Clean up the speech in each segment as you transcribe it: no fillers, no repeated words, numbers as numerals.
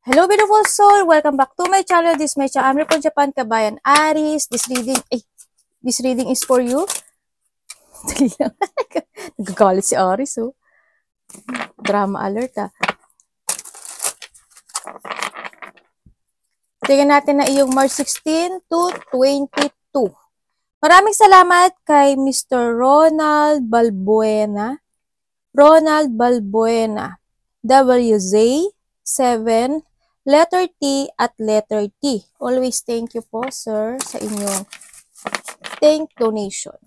Hello, beautiful soul! Welcome back to my channel. This is my channel. I'm from Japan, Kabayan Aris. This reading is for you. Nagagalit si Aris, oh. Drama alert, ah. Tingnan natin na iyong March 16 to 22. Maraming salamat kay Mr. Ronald Balbuena. WZ7 letter T at letter T. Always thank you po, sir, sa inyong donation.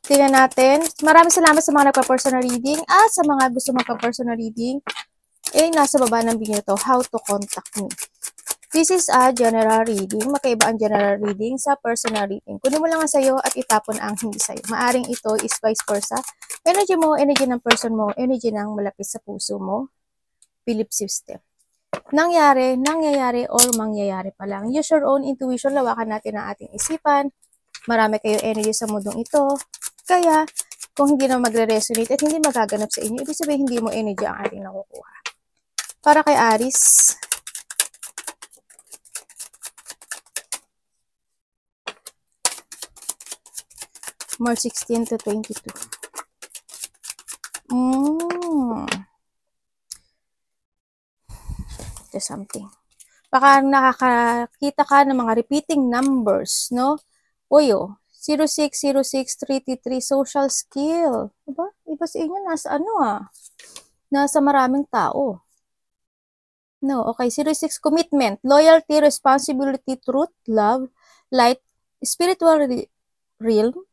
Tingnan natin. Maraming salamat sa mga nagpa-personal reading at sa mga gusto magpa-personal reading. Nasa baba ng video to, how to contact me. This is a general reading. Magkaiba ang general reading sa personal reading. Kunin mo lang ang sayo at itapon ang hindi sayo. Maaring ito is vice versa. Energy mo, energy ng person mo, energy ng malapit sa puso mo. Belief system. Nangyayari, or mangyayari pa lang. Use your own intuition. Lawakan natin ang ating isipan. Marami kayong energy sa mundong ito. Kaya, kung hindi na magre-resonate at hindi magaganap sa inyo, ibig sabihin hindi mo energy ang ating nakukuha. Para kay Aris, March 16 to 22. There's something. Baka nakakakita ka ng mga repeating numbers, no? Uyo, 060633 social skill. Diba? Iba sa inyo, nasa nasa maraming tao. No, okay. 06, commitment, loyalty, responsibility, truth, love, light, spiritual realm,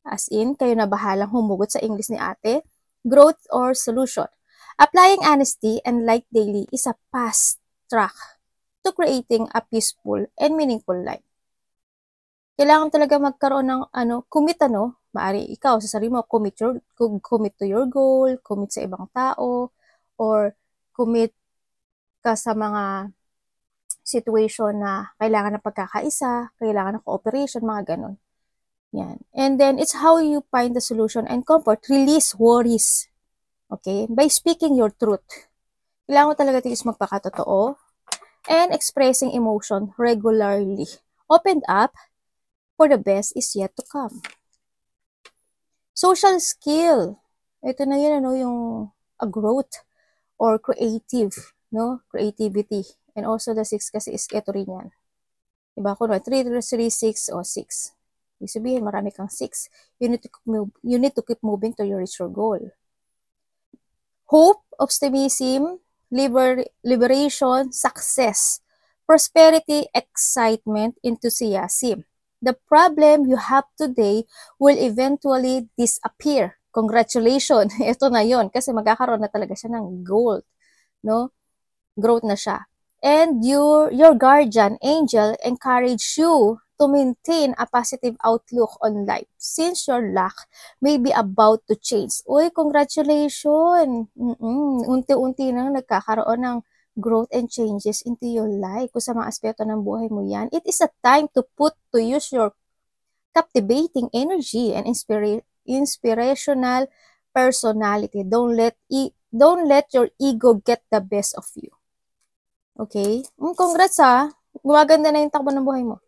as in, kayo na bahalang humugot sa English ni ate, growth or solution. Applying honesty and light daily is a fast track to creating a peaceful and meaningful life. Kailangan talaga magkaroon ng commit maari ikaw sa sarili mo, commit to your goal, commit sa ibang tao, or commit ka sa mga situation na kailangan ng pagkakaisa, kailangan ng cooperation, mga ganon. Yan. And then, it's how you find the solution and comfort. Release worries. Okay? By speaking your truth. Kailangan mo talaga tigis magpakatotoo. And expressing emotion regularly. Opened up, for the best is yet to come. Social skill. Ito na yun, yung a growth or creative, no? Creativity. And also the 6 kasi is ito rin yan. Diba? Kung 3, 3, 6 o 6. Ibig sabihin, marami kang 6. You need to keep moving to reach your goal. Hope, optimism, liberation, success, prosperity, excitement, enthusiasm. The problem you have today will eventually disappear. Congratulations! Ito na yon kasi magkakaroon na talaga siya ng goal, no? Growth na siya. And your guardian angel encourage you to maintain a positive outlook on life since your luck may be about to change. Uy, congratulations! Unti-unti nang nagkakaroon ng growth and changes into your life. Kung sa mga aspeto ng buhay mo yan, it is a time to put to use your captivating energy and inspirational personality. Don't let your ego get the best of you. Okay? Congrats ha! Gumaganda na yung takbo ng buhay mo.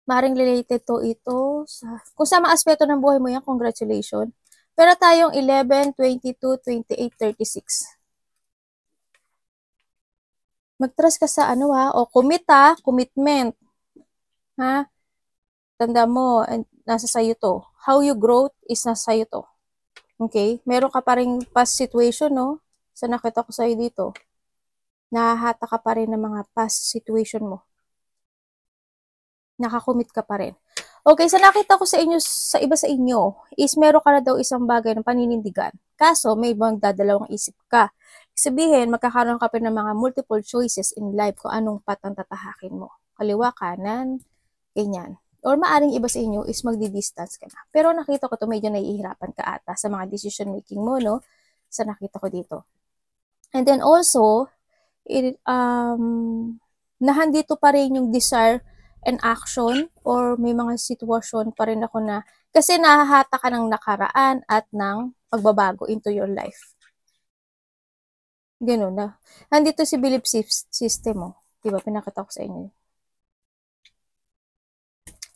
Maring related to ito kung sa mga aspeto ng buhay mo yan, congratulations. Pero tayong 11, 22, 28, 36. Mag-trust ka sa o commitment. Ha? Tanda mo, nasa sayo to. How you grow is nasa sayo to. Okay? Meron ka pa rin past situation, no? Sa nakita ko sa'yo dito. Nahahata ka pa rin ng mga past situation mo. Nakakommit ka pa rin. Okay, sa nakita ko sa inyo, sa iba sa inyo, is meron ka na daw isang bagay ng paninindigan. Kaso, may ibang dadalawang isip ka. Sabihin, magkakaroon ka pa ng mga multiple choices in life kung anong path ang tatahakin mo. Kaliwa, kanan, ganyan. Or maaring iba sa inyo is magdi-distance ka na. Pero nakita ko to medyo nahihirapan ka ata sa mga decision making mo, no? Sa nakita ko dito. And then also, nahandito pa rin yung desire and action, or may mga sitwasyon pa rin ako na kasi nahahata ka ng nakaraan at ng pagbabago into your life. Ganun na. Nandito si belief system mo. Diba, pinakita ko sa inyo.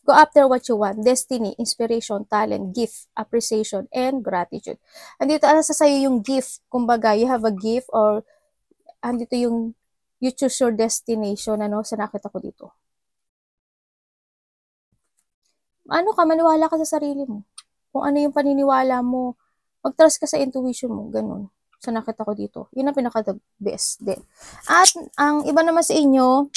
Go after what you want. Destiny, inspiration, talent, gift, appreciation, and gratitude. Andito, sa sa'yo yung gift. Kumbaga, you have a gift or andito yung you choose your destination, ano, sa nakita ko dito. Ano ka, maniwala ka sa sarili mo. Kung ano yung paniniwala mo, mag-trust ka sa intuition mo, ganun. Sa nakita ko dito. Yun ang pinaka-best din. At ang iba naman sa inyo,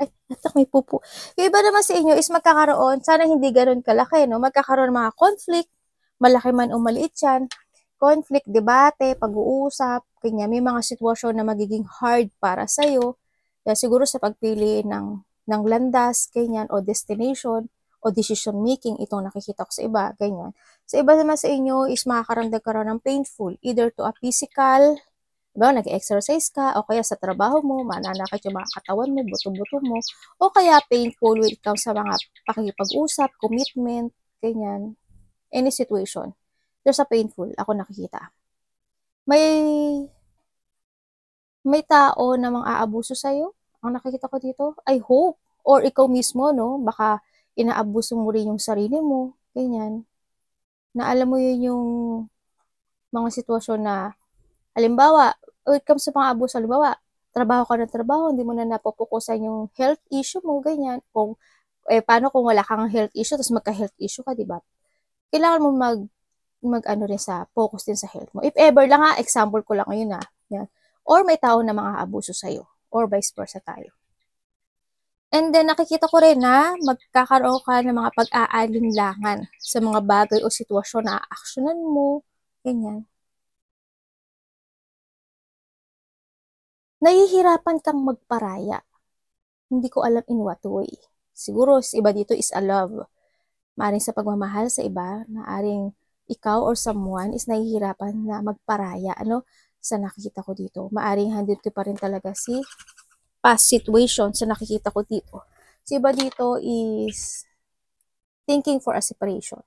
ay, natak may pupo. Yung iba naman sa inyo is magkakaroon, sana hindi ganun kalaki, no? Magkakaroon ng mga conflict, malaki man o maliit yan, conflict, debate, pag-uusap, kanya may mga sitwasyon na magiging hard para sa'yo, kaya siguro sa pagpili ng landas, ganyan, o destination, o decision making, itong nakikita ko sa iba, ganyan. Sa iba naman sa inyo is makakaramdam ka ng painful, either to a physical, diba, nag-exercise ka, o kaya sa trabaho mo, mananakit yung mga katawan mo, buto-buto mo, o kaya painful with ikaw sa mga pakikipag-usap, commitment, ganyan, any situation. There's a painful, ako nakikita. May tao na mang-aabuso sa'yo, ang nakikita ko dito, I hope, or ikaw mismo, no, baka inaabuso mo rin yung sarili mo, ganyan, na alam mo yun yung mga sitwasyon na, halimbawa, when it comes sa mga abuso, halimbawa, trabaho ka ng trabaho, hindi mo na napopokusan yung health issue mo, ganyan. Kung, paano kung wala kang health issue, tapos magka-health issue ka, diba? Kailangan mo ano rin sa, focus din sa health mo. If ever lang example ko lang ngayon yan. Or may tao na mga abuso sa'yo, or vice versa tayo. And then, nakikita ko rin na magkakaroon ka ng mga pag-aalinlangan sa mga bagay o sitwasyon na aaksyonan mo, ganyan. Nahihirapan kang magparaya. Hindi ko alam in what way. Siguro, iba dito is a love. Maaring sa pagmamahal sa iba, maaring ikaw or someone is nahihirapan na magparaya, ano, sa nakikita ko dito. Maaring handito pa rin talaga si past situation sa nakikita ko dito. Si iba dito is thinking for a separation.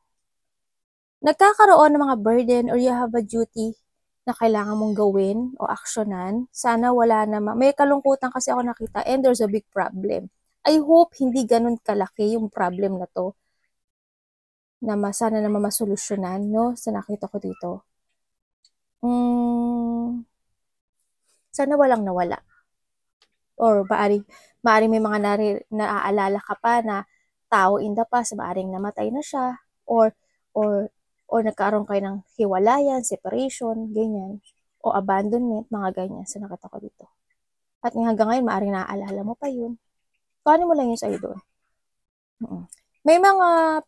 Nagkakaroon ng mga burden or you have a duty na kailangan mong gawin o aksyonan. Sana wala naman. May kalungkutan kasi ako nakita and there's a big problem. I hope hindi ganun kalaki yung problem na to na sana naman masolusyonan, no? Sa nakita ko dito. Sana walang nawala. Or maaring may mga naaalala ka pa na tao in the past, maaring namatay na siya, or nagkaroon kayo ng hiwalayan, separation, ganyan, o abandonment, mga ganyan, sa nakita ko dito. At hanggang ngayon, maaring naaalala mo pa yun. Paano mo lang yun sa'yo doon? May mga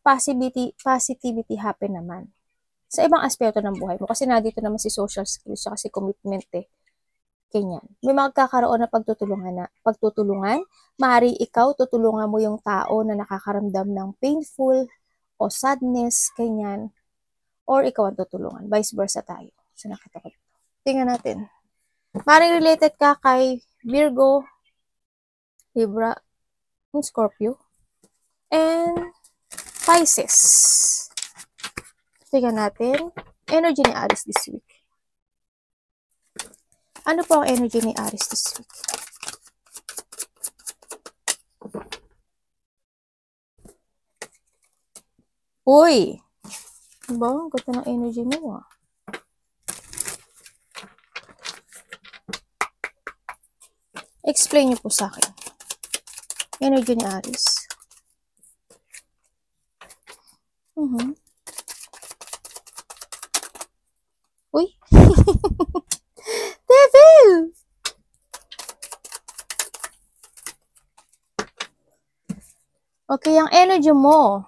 positivity happen naman sa ibang aspeto ng buhay mo. Kasi nandito naman si social skills, kasi commitment ganyan. May magkakaroon na pagtutulungan. Maaari ikaw, tutulungan mo yung tao na nakakaramdam ng painful o sadness, ganyan. Or ikaw ang tutulungan. Vice versa tayo. So, nakita ko dito. Tingnan natin. Maaari related ka kay Virgo, Libra, Scorpio, and Pisces. Tingnan natin. Energy ni Aries this week. Ano po ang energy ni Aries this week? Uy! Diba? Ang ganda ng energy mo Explain niyo po sa akin. Energy ni Aries. Uy! Devil! Okay, ang energy mo.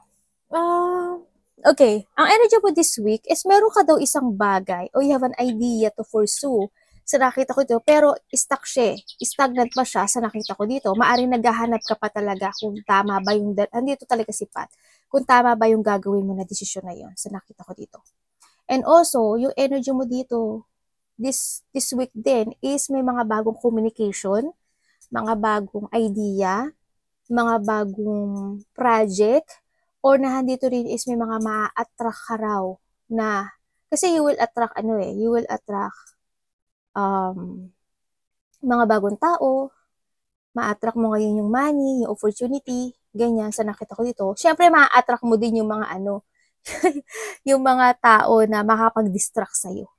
Okay, ang energy mo this week is meron ka daw isang bagay o you have an idea to pursue sa nakita ko ito, pero stuck siya. Stagnant pa siya sa nakita ko dito. Maaring naghahanap ka pa talaga kung tama ba yung, andito talaga si Pat, kung tama ba yung gagawin mo na desisyon na yun sa nakita ko dito. And also, yung energy mo dito, this week din is may mga bagong communication, mga bagong idea, mga bagong project, or nahandito rin is may mga ma-attract ka raw na, kasi you will attract mga bagong tao, ma-attract mo ngayon yung money, yung opportunity, ganyan, sa nakita ko dito. Siyempre, ma-attract mo din yung mga yung mga tao na makapag-distract sa'yo.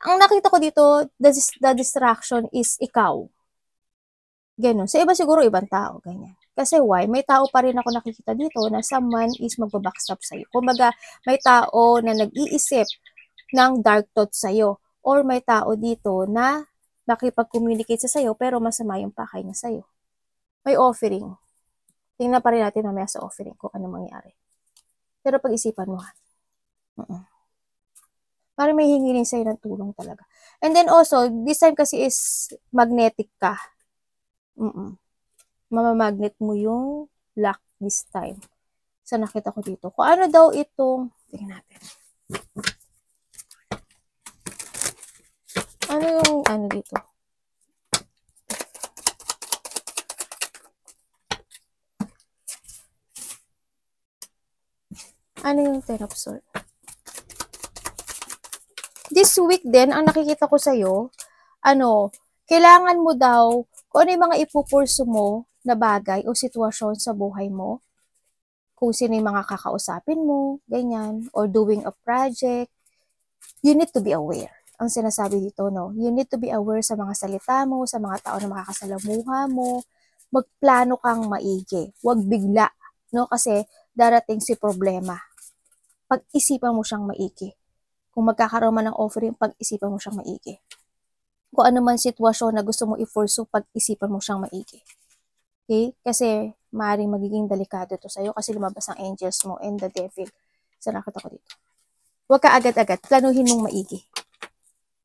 Ang nakita ko dito, the distraction is ikaw. Ganon. Sa iba siguro, ibang tao, ganyan. Kasi why? May tao pa rin ako nakikita dito na someone is magbabackstab sa'yo. Kumbaga, may tao na nag-iisip ng dark thoughts sa'yo. Or may tao dito na nakipag-communicate sa sa'yo pero masama yung pakay niya sa'yo. May offering. Tingnan pa rin natin mamaya sa offering kung ano mangyari. Pero pag-isipan mo ha. Parang may hingilin sa'yo ng tulong talaga. And then also, this time kasi is magnetic ka. Mamamagnet mo yung luck this time. Sa nakita ko dito. Kung ano daw itong, tingnan natin. Ano yung, ano dito? Ano yung Ten of Swords? This week din, ang nakikita ko sa'yo, kailangan mo daw, kung ano yung mga ipupurso mo na bagay o sitwasyon sa buhay mo, kung sino yung mga kakausapin mo, ganyan, or doing a project, you need to be aware. Ang sinasabi dito, no? You need to be aware sa mga salita mo, sa mga tao na makakasalamuha mo, magplano kang maigi. Huwag bigla, no? Kasi darating si problema. Pag-isipan mo siyang maigi. Kung magkakaroon man ng offering, pag-isipan mo siyang maigi. Kung ano man sitwasyon na gusto mo i-pursue, pag-isipan mo siyang maigi. Okay? Kasi maaaring magiging delikado to sa'yo kasi lumabas ang angels mo and the devil. So, nakita ko dito. Huwag ka agad-agad. Planuhin mong maigi.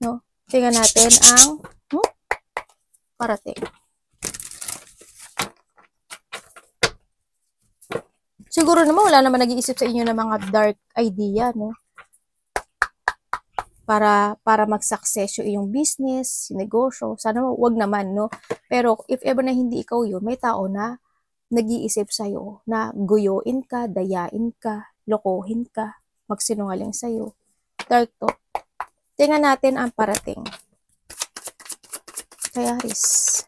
No? Tingnan natin ang parating. Siguro naman wala naman nag-iisip sa inyo ng mga dark idea, no? Para mag-success yung iyong business, yung negosyo. Sana wag naman, no? Pero if ever na hindi ikaw yun, may tao na nag-iisip sa'yo na guyuin ka, dayain ka, lokohin ka, magsinungaling sa'yo. Dark thought. Tingnan natin ang parating. Kaya Aries.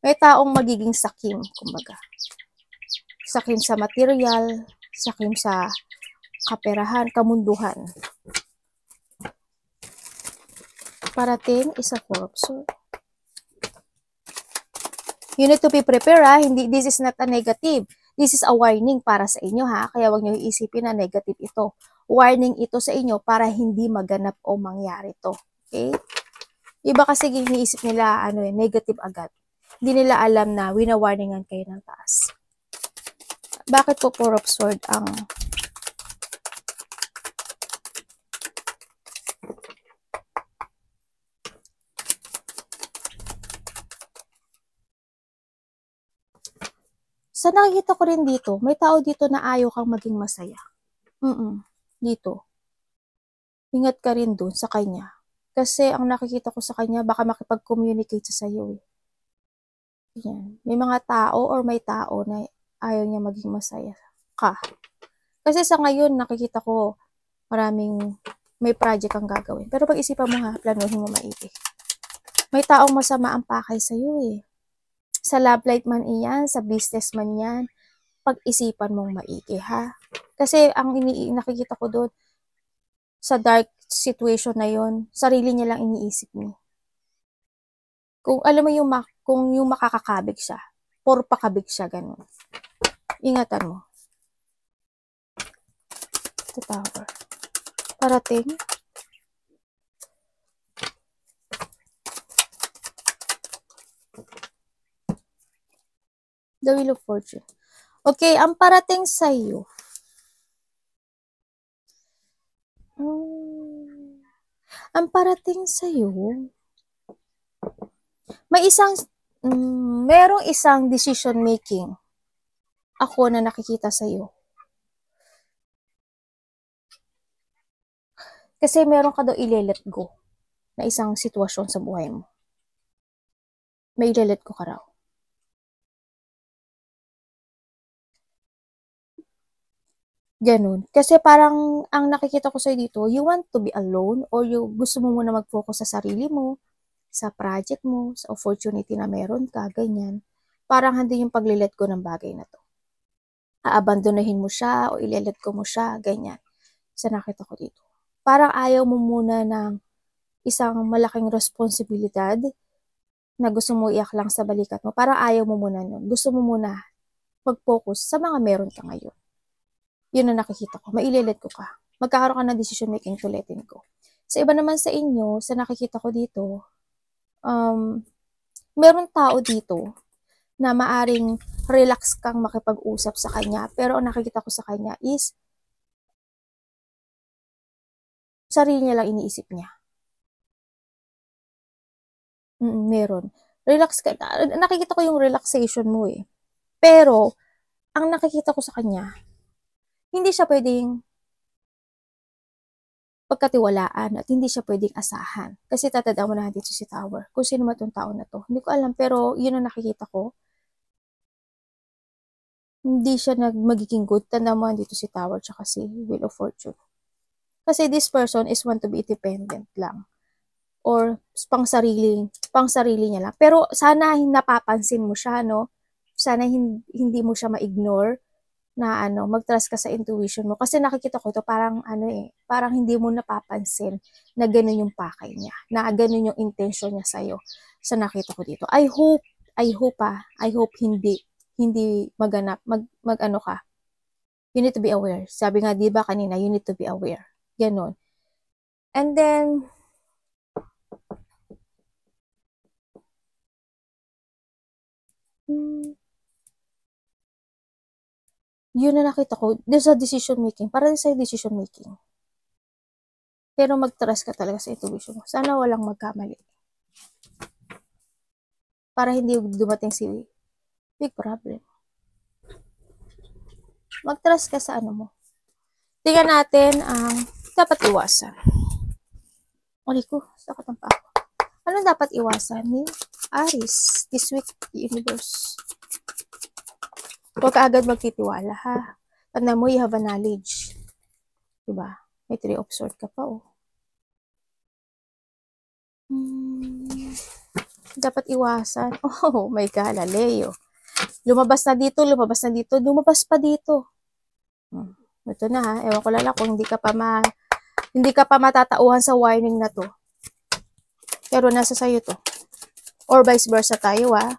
May taong magiging sakim, kumbaga. Sakim sa material, sakim sa kaperahan, kamunduhan. Parating is a Four of Swords. You need to be prepared, ha? This is not a negative. This is a warning para sa inyo, ha? Kaya wag niyo iisipin na negative ito. Warning ito sa inyo para hindi maganap o mangyari to. Okay? Iba kasi iniisip nila, negative agad. Hindi nila alam na wina-warningan kayo ng taas. Bakit po Four of Swords ang sa nakikita ko rin dito, may tao dito na ayaw kang maging masaya. Dito. Ingat ka rin dun sa kanya. Kasi ang nakikita ko sa kanya, baka makipag-communicate sa sayo. Yan. May mga tao or may tao na ayaw niya maging masaya ka. Kasi sa ngayon, nakikita ko may project kang gagawin. Pero pag-isipan mo ha, planuhin mo maigi. May taong masama ang pakay sa'yo eh. Sa love life man iyan, sa business man yan, pag-isipan mong maigi ha. Kasi ang nakikita ko doon, sa dark situation na yon, sarili niya lang iniisip niya. Kung alam mo kung yung makakakabig siya, por pakabig siya, ganun. Ingatan mo. The Tower. Parating. The Wheel of Fortune. Okay, ang parating sa iyo. Ang parating sa iyo, merong isang decision making ako na nakikita sa iyo. Kasi meron ka daw i-let go na isang sitwasyon sa buhay mo. May i-let go ka raw. Ganun. Kasi parang ang nakikita ko sa'yo dito, you want to be alone or you gusto mo muna mag-focus sa sarili mo, sa project mo, sa opportunity na meron ka, ganyan. Parang hindi yung paglilet ko ng bagay na to. Aabandonahin mo siya o ilelet ko mo siya, ganyan. Sa nakita ko dito. Parang ayaw mo muna ng isang malaking responsibilidad na gusto mo iaklang sa balikat mo. Parang ayaw mo muna nun. Gusto mo muna mag-focus sa mga meron ka ngayon. Yun ang nakikita ko. Mailelet ko ka. Magkakaroon ka ng decision making to letin ko. Sa iba naman sa inyo, sa nakikita ko dito, meron tao dito na maaring relax kang makipag-usap sa kanya. Pero ang nakikita ko sa kanya is sarili niya lang iniisip niya. Meron. Relax ka. Nakikita ko yung relaxation mo eh. Pero, ang nakikita ko sa kanya, hindi siya pwedeng pagkatiwalaan at hindi siya pwedeng asahan. Kasi tatandaan mo na dito si Tower. Kung sino man itong tao na to. Hindi ko alam, pero yun ang nakikita ko. Hindi siya magiging good. Tandaan mo dito si Tower tsaka si Wheel of Fortune. Kasi this person is want to be independent lang. Or pang sarili niya lang. Pero sana napapansin mo siya, no? Sana hindi mo siya ma-ignore na mag-trust ka sa intuition mo. Kasi nakikita ko to parang parang hindi mo napapansin na ganun yung pakay niya. Na ganun yung intention niya sa'yo. Sa nakita ko dito. I hope hindi maganap, mag-ano ka. You need to be aware. Sabi nga, di ba kanina, you need to be aware. Ganon. And then, yun na nakita ko, there's a decision making. Para sa decision making. Pero mag-trust ka talaga sa intuition mo. Sana walang magkamali. Para hindi dumating si big problem. Mag-trust ka sa ano mo. Tingnan natin ang dapat iwasan. Uli ko, sakot ang pa ako. Ano dapat iwasan ni Aries this week, universe? Huwag ka agad magtitiwala, ha? Tanda mo, you have a knowledge. Diba? May 3 of swords ka pa, oh. Dapat iwasan. Oh my God, Leo. Lumabas na dito, lumabas pa dito. Ito na ha, ewan ko lala kung hindi ka pa matatauhan sa warning na to. Pero nasa sayo to. Or vice versa tayo ha.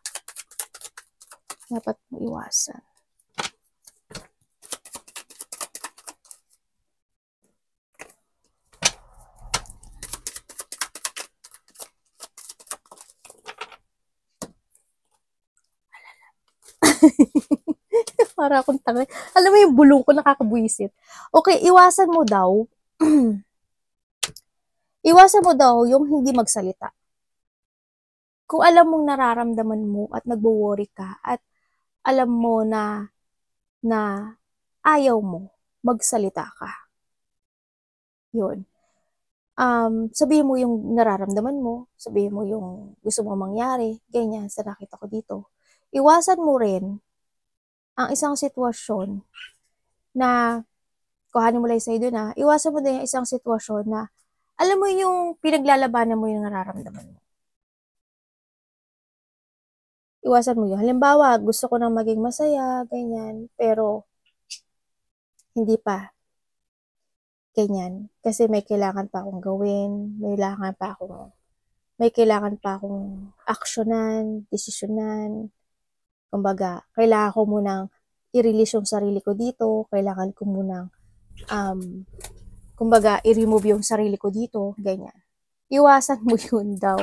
Dapat mo iwasan. Para akong tanga. Alam mo yung bulong ko nakakabuisit. Okay, iwasan mo daw. Iwasan mo daw yung hindi magsalita. Kung alam mong nararamdaman mo at nagwo-worry ka at alam mo na ayaw mo, magsalita ka. Yun. Sabihin mo yung nararamdaman mo, sabihin mo yung gusto mong mangyari, ganyan sa nakita ko dito. Iwasan mo rin ang isang sitwasyon na, kuhanin mo lang sa'yo doon ha, iwasan mo din yung isang sitwasyon na, alam mo yung pinaglalabanan mo yung nararamdaman mo. Iwasan mo yun. Halimbawa, gusto ko nang maging masaya, ganyan, pero hindi pa. Ganyan. Kasi may kailangan pa akong gawin, may kailangan pa akong aksyonan, desisyonan. Kumbaga, kailangan ko munang i-release yung sarili ko dito, kailangan ko munang kumbaga, i-remove yung sarili ko dito, ganyan. Iwasan mo yun daw,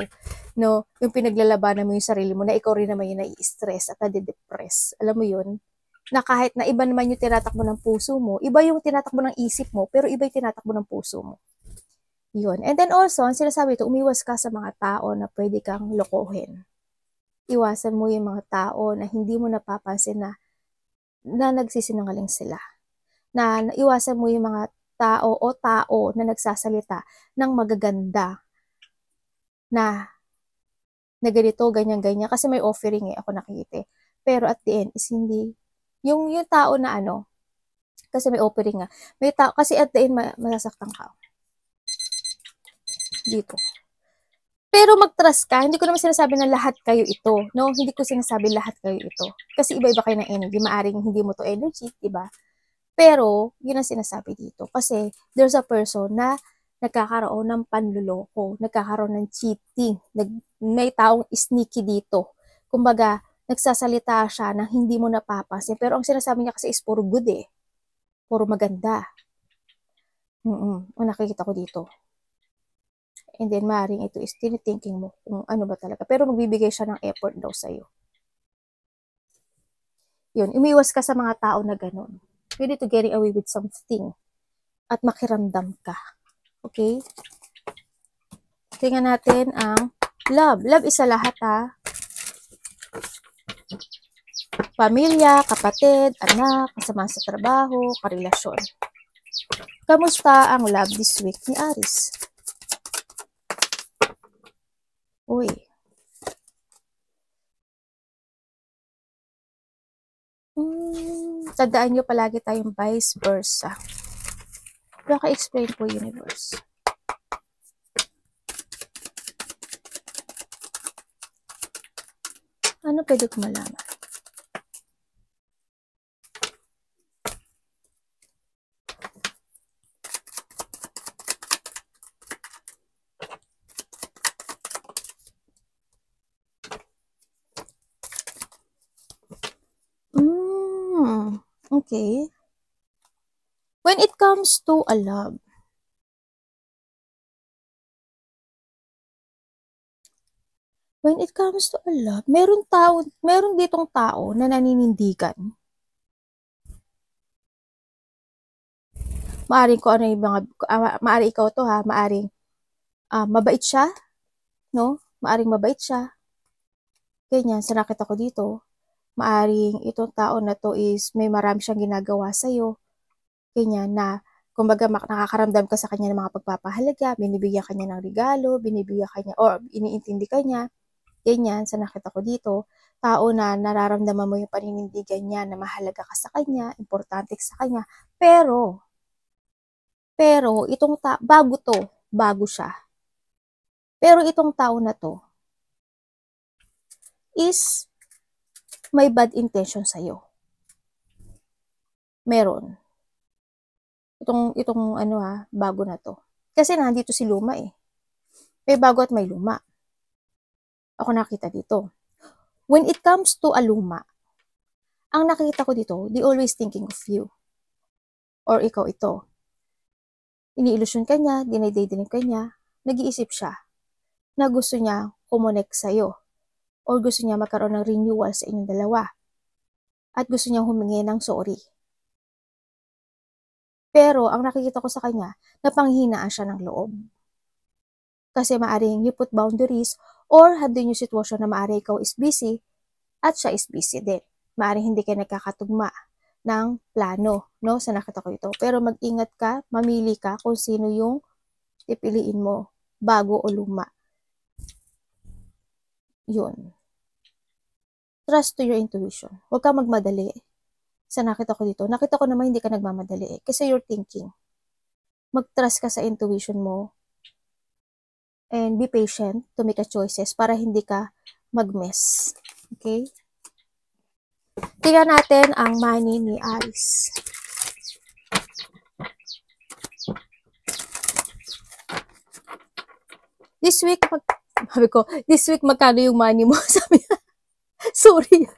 no? Yung pinaglalabanan mo yung sarili mo, na ikaw rin naman yung nai-stress at nade-depress. Alam mo yun? Na kahit na iba naman yung tinatakbo ng puso mo, iba yung tinatakbo ng isip mo, pero iba yung tinatakbo ng puso mo. Yun. And then also, ang sinasabi ito, umiwas ka sa mga tao na pwede kang lokohin. Iwasan mo yung mga tao na hindi mo napapansin na nagsisinungaling sila. Na iwasan mo yung mga tao na nagsasalita ng magaganda na ganito, ganyan. Kasi may offering ako nakikita. Pero at the end is hindi, yung tao na Kasi may opening nga. May tao, kasi at the end, masasaktan ka. Dito. Pero mag-trust ka, hindi ko naman sinasabi na lahat kayo ito, no? Hindi ko sinasabi lahat kayo ito. Kasi iba-iba kayo ng energy, maaring hindi mo to energy, diba? Pero, yun ang sinasabi dito. Kasi, there's a person na nagkakaroon ng panluloko, nagkakaroon ng cheating, may taong sneaky dito. Kumbaga, nagsasalita siya na hindi mo napapansin. Pero ang sinasabi niya kasi is puro good eh. Puro maganda. Ang nakikita ko dito. And then, maaaring ito is tinithinking mo kung ano ba talaga. Pero magbibigay siya ng effort daw sa'yo. Yun, umiwas ka sa mga tao na ganun. You need to get away with something. At makiramdam ka. Okay? Tingnan natin ang love. Love is sa lahat ha. Pamilya, kapatid, anak, kasama sa trabaho, karelasyon. Kamusta ang love this week ni Aries? Uy. Tandaan nyo palagi tayong vice versa. Baka-explain po, universe. Ano pwede ko malaman? Okay. When it comes to a love, meron ditong tao na naninindigan. Maaring ko ano yung mga, maaring ikaw to ha, maaring mabait siya, no? Maaring mabait siya. Ganyan, sa nakita ko dito, maaring itong tao na to is may marami siyang ginagawa sa'yo. Ganyan na, kumbaga nakakaramdam ka sa kanya ng mga pagpapahalaga, binibigyan kanya ng regalo, binibigyan kanya, or iniintindi kanya. Ganyan, sa nakita ko dito, tao na nararamdaman mo yung paninindigan niya na mahalaga ka sa kanya, importante sa kanya. Pero itong bago siya. Pero itong tao na to is may bad intention sa'yo. Meron. Itong ano bago na to. Kasi nandito si luma eh. May bago at may luma. Ako nakita dito. When it comes to a luma, ang nakita ko dito, they always thinking of you. Or ikaw ito. Ini-illusion ka niya, dinay-daydream ka niya, nag-iisip siya na gusto niya kumonek sa'yo. Or gusto niya magkaroon ng renewal sa inyong dalawa. At gusto niya humingi ng sorry. Pero, ang nakikita ko sa kanya, napanghinaan siya ng loob. Kasi maaring you put boundaries or handin yung sitwasyon na maaring ikaw is busy at siya is busy din. Maaring hindi kayo nagkakatugma ng plano, no? Sa nakita ko ito. Pero mag-ingat ka, mamili ka kung sino yung pipiliin mo, bago o luma. Yun. Trust to your intuition. Huwag ka magmadali. Sa nakita ko dito, nakita ko naman hindi ka nagmamadali kasi you're thinking. Mag-trust ka sa intuition mo and be patient to make a choices para hindi ka mag-mess. Okay? Tingnan natin ang money ni Aries. This week magkano yung money mo? Sabi niya, sorry.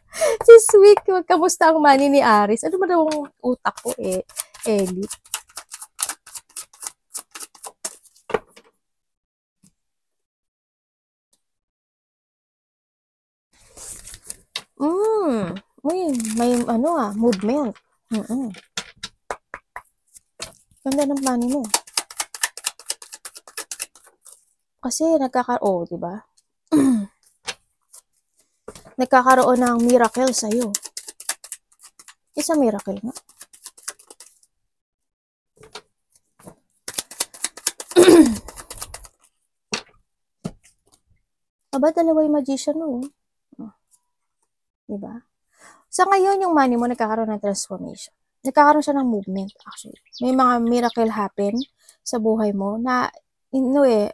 This week, kamusta ang money ni Aries? Ano ba daw ang utak ko Ellie? May movement. Ganda ng money mo. Kasi di ba? Nagkakaroon ng miracle sa'yo. Isa miracle nga. Aba, dalawa yung magician mo. Diba? Sa ngayon, yung money mo nagkakaroon ng transformation. nagkakaroon siya ng movement actually. May mga miracle happen sa buhay mo na,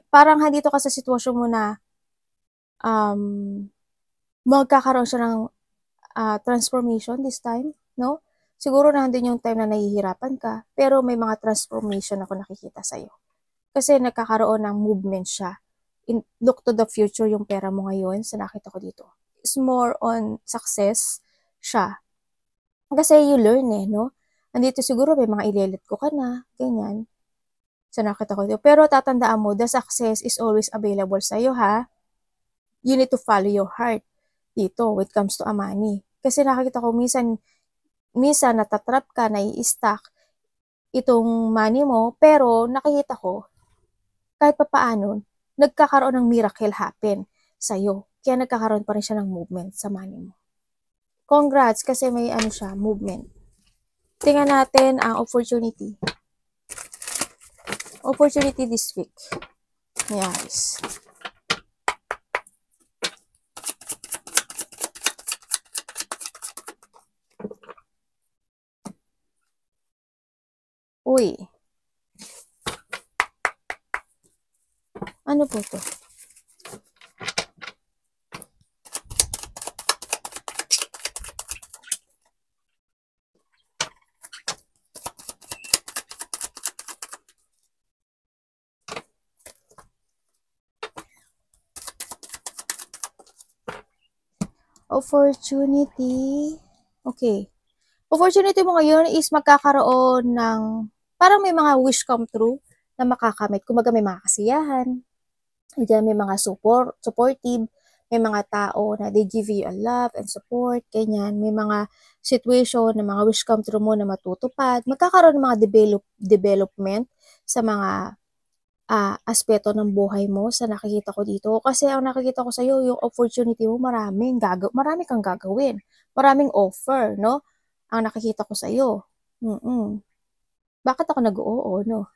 parang dito ka sa sitwasyon mo na magkakaroon siya ng transformation this time, no? Siguro nandun yung time na nahihirapan ka, pero may mga transformation ako nakikita sa'yo. Kasi nagkakaroon ng movement siya. Look to the future yung pera mo ngayon sa nakita ko dito. It's more on success siya. Kasi you learn no? Andito siguro may mga ilelet ko ka na, ganyan. Sa nakita ko dito. Pero tatandaan mo, the success is always available sa'yo, ha? You need to follow your heart dito when it comes to money. Kasi nakikita ko minsan natatrap ka, nai-stuck itong money mo, pero nakikita ko, kahit pa paano, nagkakaroon ng miracle happen sa'yo. Kaya nagkakaroon pa rin siya ng movement sa money mo. Congrats, kasi may siya, movement. Tingnan natin ang opportunity. Opportunity this week. Yes. Uy. Ano po to? Opportunity. Okay. Opportunity mo ngayon is magkakaroon ng, parang may mga wish come true na makakamit. Kumbaga may mga kasiyahan, diyan may mga supportive, may mga tao na they give you a love and support, ganyan. May mga situation na mga wish come true mo na matutupad. Magkakaroon ng mga development sa mga aspeto ng buhay mo sa nakikita ko dito. Kasi ang nakikita ko sa iyo, yung opportunity mo, marami kang gagawin. Maraming offer, no? Ang nakikita ko sa iyo. Bakit ako nag-oo, no?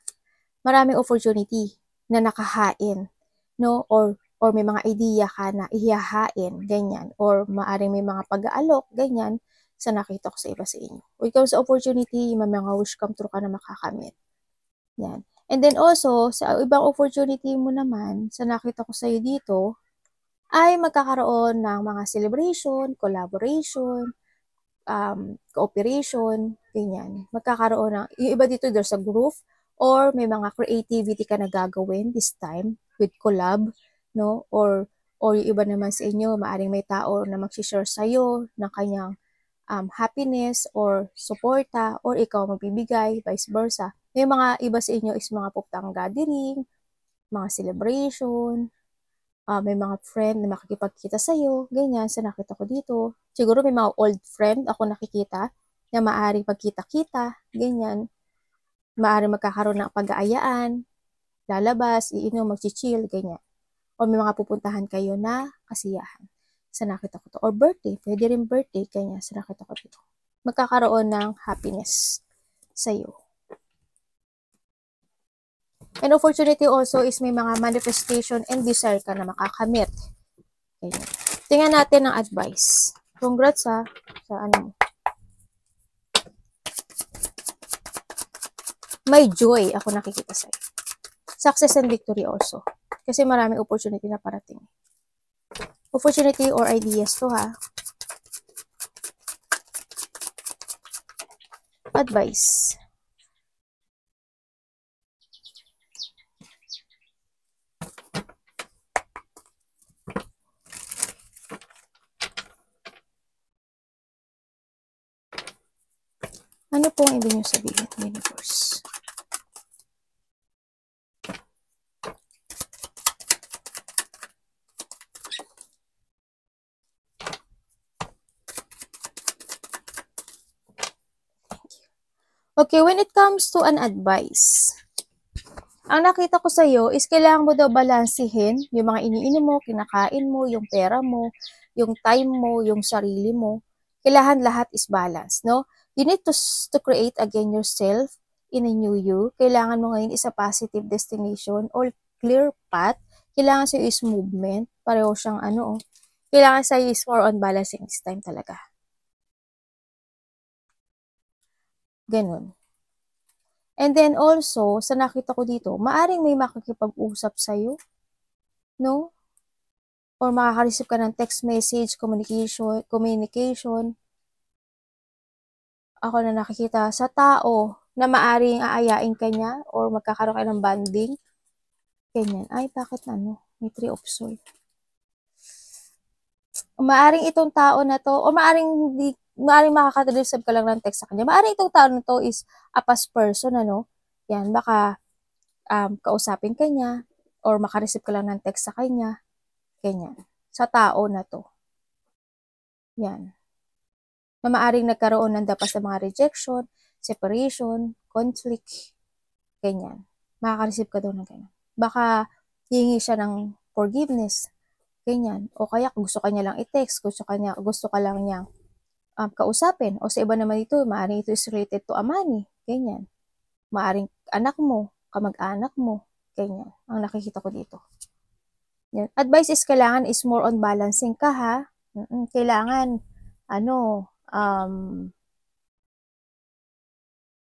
Maraming opportunity na nakahain, no? Or may mga idea ka na ihahain, ganyan. Or maaring may mga pag-aalok, ganyan, sa nakita ko sa iba sa inyo. When it comes to opportunity, may mga wish come true ka na makakamit. Yan. And then also, sa ibang opportunity mo naman, sa nakita ko sa'yo dito, ay magkakaroon ng mga celebration, collaboration, cooperation, ganyan. Magkakaroon ng, yung iba dito, there's a group, or may mga creativity ka na gagawin this time with collab, no? Or yung iba naman sa inyo, maaring may tao na mag-share sa'yo ng kanyang happiness or suporta, or ikaw magbibigay, vice versa. May mga iba sa inyo is mga pupuntaang gathering, mga celebration, may mga friend na makikipagkita sa'yo, ganyan, sa nakita ko dito. Siguro may mga old friend ako nakikita na maaaring pagkita-kita, ganyan. Maaaring magkakaroon ng pag-aayaan, lalabas, iinom, mag-chill, ganyan. O may mga pupuntahan kayo na kasiyahan. Sa nakita ko to. Or birthday, pwede rin birthday, ganyan, sa nakita ko dito. Magkakaroon ng happiness sa'yo. And opportunity also is may mga manifestation and desire ka na makakamit. Okay. Tingnan natin ang advice. Congrats sa ano. May joy ako nakikita sa'yo. Success and victory also. Kasi maraming opportunity na parating. Opportunity or ideas to, ha. Advice. Ano po ang ibig nyo sabihin, universe? Okay, when it comes to an advice, ang nakita ko sa iyo is kailangan mo daw balansehin yung mga iniinom mo, kinakain mo, yung pera mo, yung time mo, yung sarili mo. Kailangan lahat is balance, no? You need to create again yourself in a new you. Kailangan mo ngayon is a positive destination or clear path. Kailangan sa iyo is movement. Pareho siyang Kailangan sa iyo is more on balancing this time talaga. Ganun. And then also, sa nakita ko dito, maaring may makikipag-usap sa'yo, no? Or makaka-receive ka ng text message, communication. Ako na nakikita sa tao na maaring aayain ka niya or magkakaroon kayo ng bonding. Ganyan. Ay, bakit ano? May 3 of Swords. Maaring itong tao na to, o maaring makaka-receive ka lang ng text sa kanya. Maaring itong tao na to is a past person, ano? Yan, baka kausapin ka niya, or makareceive ka lang ng text sa kanya. Ganyan. Sa tao na to. Yan. Na maaring nagkaroon ng dapat sa mga rejection, separation, conflict, ganyan. Makaka-receive ka daw ng ganyan. Baka hihingi siya ng forgiveness, ganyan. O kaya gusto ka niya lang i-text, gusto ka lang niyang kausapin. O sa iba naman ito, maaring ito is related to a money, ganyan. Maaring anak mo, kamag-anak mo, ganyan. Ang nakikita ko dito. Yan. Advice is kailangan is more on balancing ka, ha? Kailangan,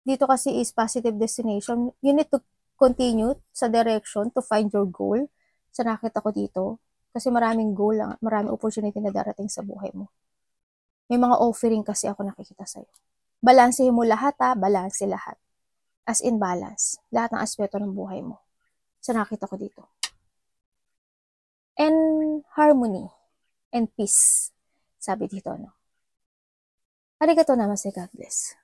dito kasi is positive destination. You need to continue sa direction to find your goal. Sa nakita ko dito. Kasi maraming goal, maraming opportunity na darating sa buhay mo. May mga offering kasi ako nakikita sa'yo. Balansehin mo lahat, ha? Balanse lahat. As in balance. Lahat ng aspeto ng buhay mo. Sa nakita ko dito. And harmony. And peace. Sabi dito, no? Arigato namaste, God bless.